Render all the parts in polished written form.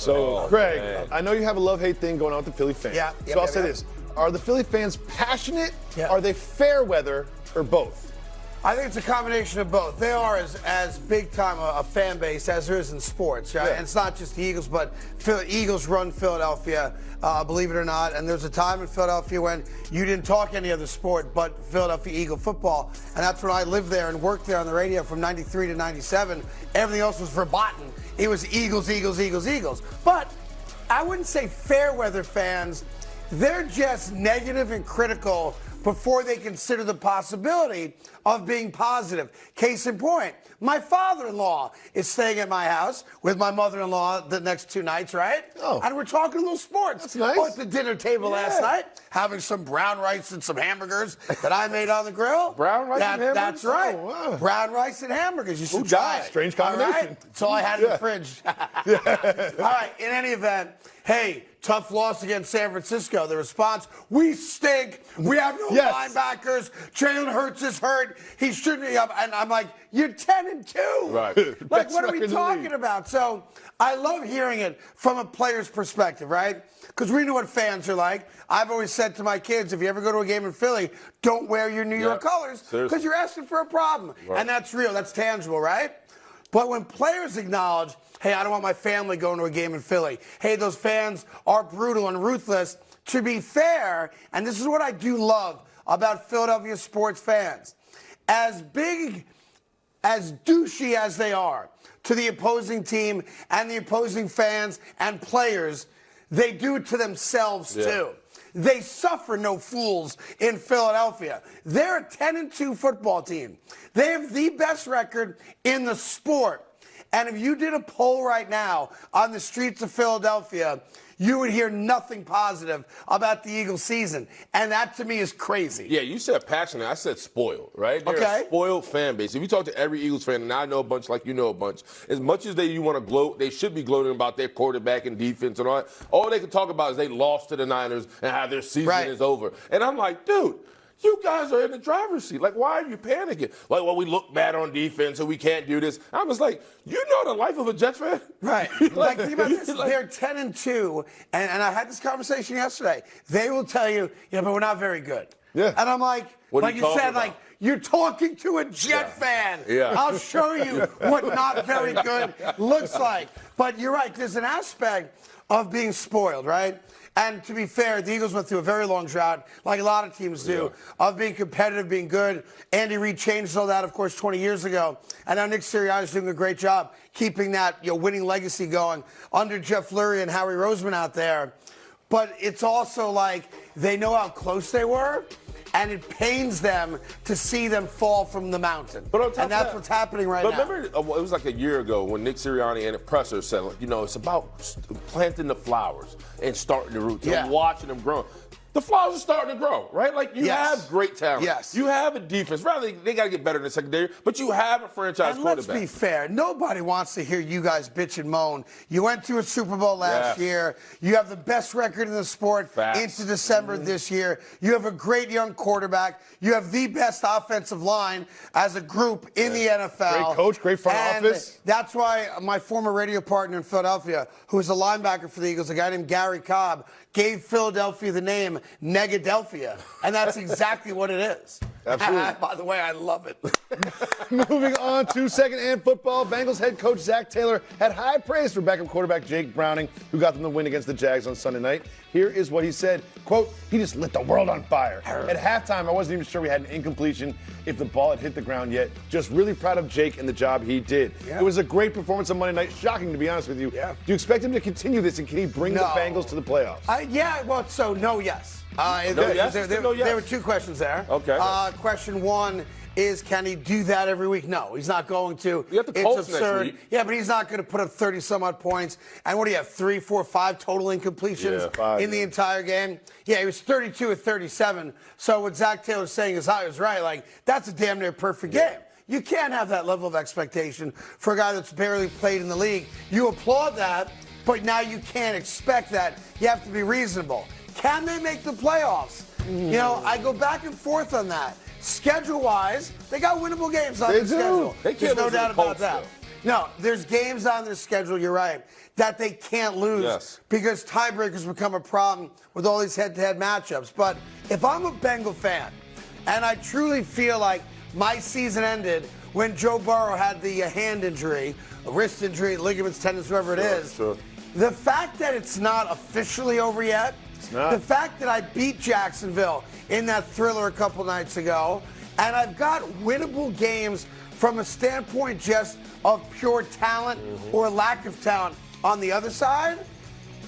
So, Craig, I know you have a love-hate thing going on with the Philly fans. Yeah. So I'll say this. Are the Philly fans passionate? Yeah. Are they fair weather or both? I think it's a combination of both. They are as big time a fan base as there is in sports, right? Yeah. And it's not just the Eagles, but Eagles run Philadelphia, believe it or not. And there's a time in Philadelphia when you didn't talk any other sport but Philadelphia Eagle football. And that's when I lived there and worked there on the radio from 93 to 97. Everything else was verboten. It was Eagles, Eagles, Eagles, Eagles. But I wouldn't say fair weather fans. They're just negative and critical before they consider the possibility of being positive. Case in point, my father-in-law is staying at my house with my mother-in-law the next 2 nights, right? Oh. And we're talking a little sports. That's nice. Oh, at the dinner table last night, having some brown rice and some hamburgers that I made on the grill. Brown rice and hamburgers? That's right. Oh, wow. Brown rice and hamburgers. You should Who try died? it. Strange combination. All right? That's all I had in the fridge. All right, in any event, hey, tough loss against San Francisco. The response, we stink. We have no linebackers. Jalen Hurts is hurt. He shouldn't be up. And I'm like, you're 10-2. Right. Like, what are we talking about? So I love hearing it from a player's perspective, right? Because we know what fans are like. I've always said to my kids, if you ever go to a game in Philly, don't wear your New York colors because you're asking for a problem. Right. And that's real. That's tangible, right? But when players acknowledge, hey, I don't want my family going to a game in Philly. Hey, those fans are brutal and ruthless. To be fair, and this is what I do love about Philadelphia sports fans, as big, as douchey as they are to the opposing team and the opposing fans and players, they do it to themselves too. They suffer no fools in Philadelphia. They're a 10-2 football team. They have the best record in the sport. And if you did a poll right now on the streets of Philadelphia, you would hear nothing positive about the Eagles season. And that to me is crazy. Yeah, you said passionate. I said spoiled, right? They're a spoiled fan base. If you talk to every Eagles fan, and I know a bunch like you know a bunch, as much as you want to gloat, they should be gloating about their quarterback and defense and all that. All they can talk about is they lost to the Niners and how their season is over. And I'm like, dude, you guys are in the driver's seat. Like, why are you panicking? Like, well, we look bad on defense and we can't do this. I was like, you know the life of a Jets fan? Right. like, think about this. They're 10-2, and I had this conversation yesterday. They will tell you, but we're not very good. Yeah. And I'm like, like you said, like, you're talking to a Jet fan. Yeah. I'll show you what not very good looks like. But you're right. There's an aspect of being spoiled, right? And to be fair, the Eagles went through a very long drought, like a lot of teams do, of being competitive, being good. Andy Reid changed all that, of course, 20 years ago. And now Nick Sirianni's doing a great job keeping that winning legacy going under Jeff Lurie and Howie Roseman out there. But it's also like they know how close they were, and it pains them to see them fall from the mountain. And that's what's happening right now. Remember, it was like a year ago when Nick Sirianni and the presser said, it's about planting the flowers and starting the roots and watching them grow. The flowers are starting to grow, right? Like, you have great talent. Yes. You have a defense. Rather, they got to get better in the secondary, but you have a franchise quarterback. Let's be fair. Nobody wants to hear you guys bitch and moan. You went to a Super Bowl last year. You have the best record in the sport into December this year. You have a great young quarterback. You have the best offensive line as a group in the NFL. Great coach, great front office. That's why my former radio partner in Philadelphia, who is a linebacker for the Eagles, a guy named Gary Cobb, gave Philadelphia the name Negadelphia. And that's exactly what it is. Absolutely. By the way, I love it. Moving on to second-hand football, Bengals head coach Zach Taylor had high praise for backup quarterback Jake Browning, who got them the win against the Jags on Sunday night. Here is what he said, quote, he just lit the world on fire. At halftime, I wasn't even sure we had an incompletion if the ball had hit the ground yet. Just really proud of Jake and the job he did. It was a great performance on Monday night. Shocking, to be honest with you. Do you expect him to continue this, and can he bring the Bengals to the playoffs? Yes. There were two questions there. Okay. Question one is, can he do that every week? No, he's not going to. You have the Colts next week. Yeah, but he's not going to put up 30-some-odd points. And what do you have, 3, 4, 5 total incompletions in the entire game? Yeah, he was 32 of 37. So what Zach Taylor's saying is I was right. Like, that's a damn near perfect game. You can't have that level of expectation for a guy that's barely played in the league. You applaud that, but now you can't expect that. You have to be reasonable. Can they make the playoffs? I go back and forth on that. Schedule-wise, they got winnable games on the schedule. They can't There's no doubt about that. No, there's games on their schedule, you're right, that they can't lose because tiebreakers become a problem with all these head-to-head matchups. But if I'm a Bengal fan and I truly feel like my season ended when Joe Burrow had the hand injury, a wrist injury, ligaments, tendons, whoever it is, the fact that it's not officially over yet, the fact that I beat Jacksonville in that thriller a couple nights ago, and I've got winnable games from a standpoint just of pure talent or lack of talent on the other side,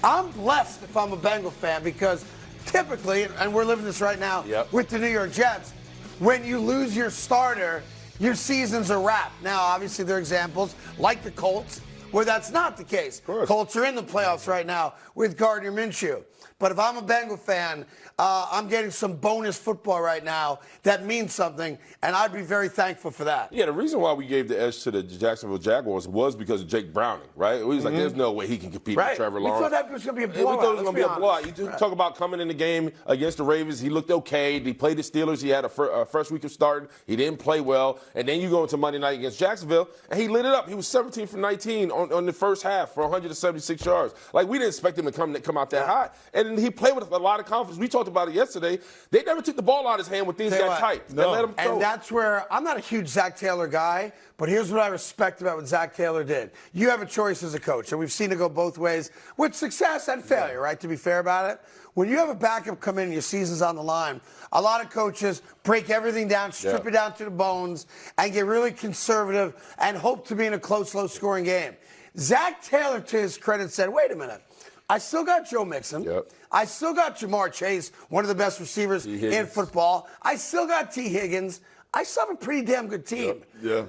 I'm blessed if I'm a Bengal fan because typically, and we're living this right now with the New York Jets, when you lose your starter, your season's a wrap. Now, obviously, there are examples like the Colts where that's not the case. Colts are in the playoffs right now with Gardner Minshew. But if I'm a Bengal fan, I'm getting some bonus football right now that means something, and I'd be very thankful for that. Yeah, the reason why we gave the edge to the Jacksonville Jaguars was because of Jake Browning, right? We was like, there's no way he can compete with Trevor Lawrence. We thought that was going to be a blowout. We thought it was going to be a blowout. You talk about coming in the game against the Ravens. He looked okay. He played the Steelers. He had a first week of starting. He didn't play well. And then you go into Monday night against Jacksonville, and he lit it up. He was 17 for 19 on the first half for 176 yards. Like, we didn't expect him to come out that high. And he played with a lot of confidence. We talked about it yesterday. They never took the ball out of his hand when things got tight. They let him throw. And that's where I'm not a huge Zach Taylor guy, but here's what I respect about what Zach Taylor did. You have a choice as a coach, and we've seen it go both ways with success and failure, right, to be fair about it. When you have a backup come in and your season's on the line, a lot of coaches break everything down, strip it down to the bones, and get really conservative and hope to be in a close, low-scoring game. Zach Taylor, to his credit, said, wait a minute. I still got Joe Mixon. I still got Jamar Chase, one of the best receivers in football. I still got T. Higgins. I still have a pretty damn good team.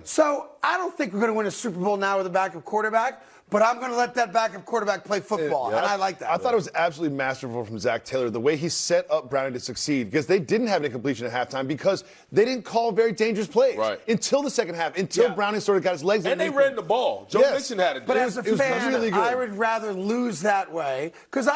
So I don't think we're going to win a Super Bowl now with a backup quarterback. But I'm going to let that backup quarterback play football, and I like that. I thought it was absolutely masterful from Zach Taylor, the way he set up Browning to succeed, because they didn't have any completion at halftime because they didn't call very dangerous plays until the second half, until Browning sort of got his legs. And they ran the ball. Joe Mixon had it. But as a fan, really I would rather lose that way because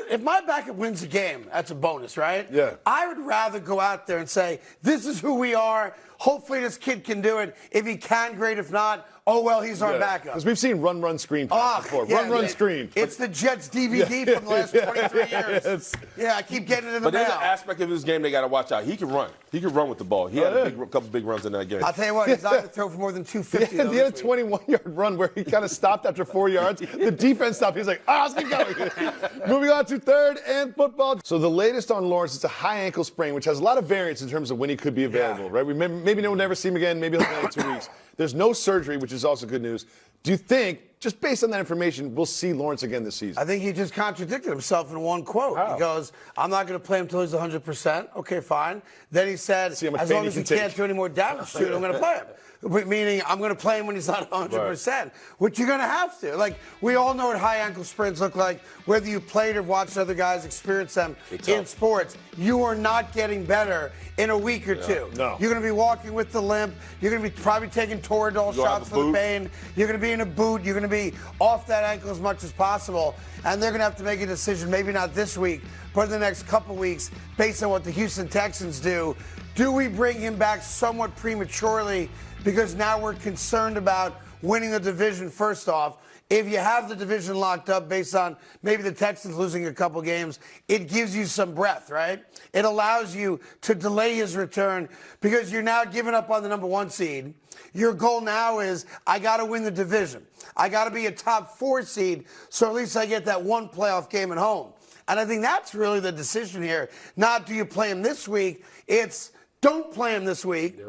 if my backup wins a game, that's a bonus, right? I would rather go out there and say, this is who we are. Hopefully this kid can do it. If he can, great. If not, oh, well, he's our backup. Because we've seen run, screen before. Run, screen. It's the Jets DVD from the last 23 years. Yeah, I keep getting it in the mail. But there's an aspect of this game they got to watch out. He can run. He can run with the ball. He had a couple big runs in that game. I'll tell you what, he's not going to throw for more than 250. He had a 21-yard run where he kind of stopped after 4 yards. The defense stopped. He was like, let's keep going. Moving on to third and football. So the latest on Lawrence is a high ankle sprain, which has a lot of variance in terms of when he could be available, right? Maybe we'll never see him again. Maybe he'll play in 2 weeks. There's no surgery, which is also good news. Do you think, just based on that information, we'll see Lawrence again this season? I think he just contradicted himself in one quote. He goes, I'm not going to play him until he's 100%. Okay, fine. Then he said, as long as he can't do any more damage to it, I'm going to play him. Meaning, I'm going to play him when he's not 100%, which you're going to have to. Like, we all know what high ankle sprains look like, whether you played or watched other guys experience them in sports. You are not getting better in a week or two. No. You're going to be walking with the limp. You're going to be probably taking Toradol shots for the pain. You're going to be in a boot. You're going to be off that ankle as much as possible. And they're going to have to make a decision, maybe not this week, but in the next couple weeks, based on what the Houston Texans do. Do we bring him back somewhat prematurely because now we're concerned about winning the division first off? If you have the division locked up based on maybe the Texans losing a couple games, it gives you some breath, right? It allows you to delay his return because you're now giving up on the number 1 seed. Your goal now is, I got to win the division. I got to be a top 4 seed, so at least I get that one playoff game at home. And I think that's really the decision here. Not do you play him this week, it's don't play him this week.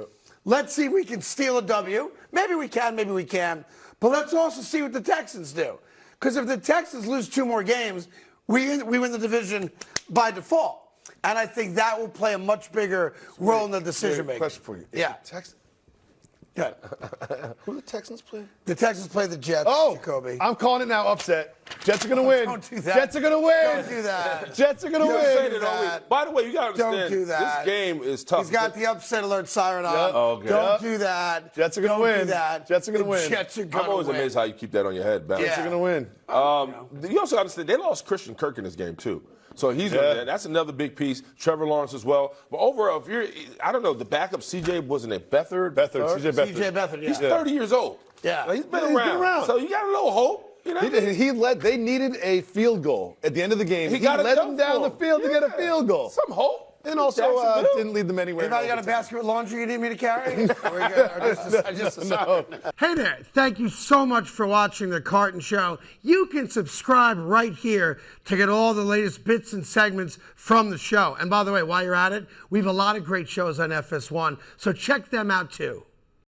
Let's see if we can steal a W. Maybe we can, maybe we can. But let's also see what the Texans do. Because if the Texans lose 2 more games, we win the division by default. And I think that will play a much bigger role in the decision-making. Question for you. Good. Who do the Texans play? The Texans play the Jets, Jacoby. I'm calling it now, upset. Jets are going to win. Don't do that. Jets are going to win. Don't do that. Jets are going to Say win. that. By the way, you got to understand, Don't do that. this game is tough. He's got the upset alert siren on. Yep. Okay. Don't do that. Jets are going to Don't win. do that. Jets are going to win. Jets are going to win. I'm always amazed how you keep that on your head, Balance. Jets are going to win. You also understand they lost Christian Kirk in this game too, so that's another big piece. Trevor Lawrence as well. But overall, if you're, I don't know, the backup CJ wasn't it Beathard? CJ Beathard. CJ Beathard, yeah. He's 30 years old. Yeah. Like, he's been around. So you got a little hope. You know, They needed a field goal at the end of the game. He led them down the field to get a field goal. Some hope. And also didn't lead them anywhere. Anybody got a basket of laundry you need me to carry? Or we good? Or just a No. Hey there. Thank you so much for watching The Carton Show. You can subscribe right here to get all the latest bits and segments from the show. And by the way, while you're at it, we have a lot of great shows on FS1, so check them out too.